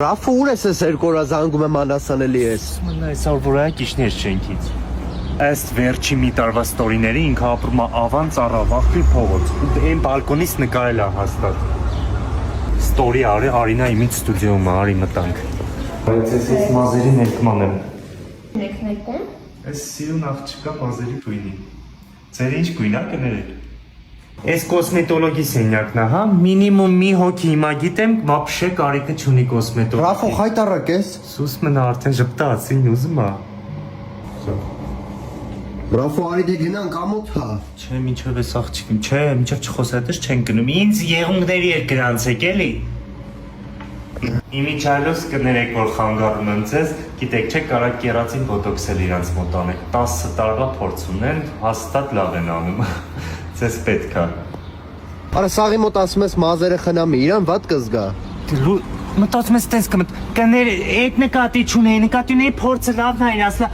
Ռաֆը ուր ես երկորա զանգում եմ անասանելի ես։ Մնա այսօր որ ակիշներ շենքից։ Ըստ վերջի մի տարվա ստորիների ինքը ապրում է Ավան ծառավախտի փողոց։ Այն բալկոնից նկարել է հաստատ։ Ստորի Արինա իմիջ ստուդիոում է, արի մտանք։ Բայց ես մազերի ներկման եմ։ Ներքնեկում։ Այս սիրուն աղջիկա մազերի գույնի։ Ձեր ինչ գույն է կներեք։ Այս կոսմետոլոգի սենյակն է, հա, մինիմում մի հոգի հիմա գիտեմ, вообще կարիքը չունի կոսմետոլոգի։ Ռաֆո խայտարակ ես։ Սուս մնա արդեն ժպտացին ուզում է։ Ռաֆո արի դե գնանք ամոթ հա։ Չէ, մինչև էս աղջիկին, չէ, մինչև չխոսատես չեն գնում։ Ինձ եղունգների էր գրանցեք էլի։ Իմիջալոս կներեք որ խանգարում եմ ձեզ, գիտեք չէ կարա կերացին բոտոքսել իրանց մոտ անեք, 10 տարվա փորձ ունեն, հաստատ լավ են անում։ Ձեզ պետք է։ Արա սաղի մոտ ասում ես մազերը խնամի, իրան վատ կզգա։ Մտածում ես տես կներ այդ նկատի չունեի, նկատի ունեի փորձը լավն այն ասլա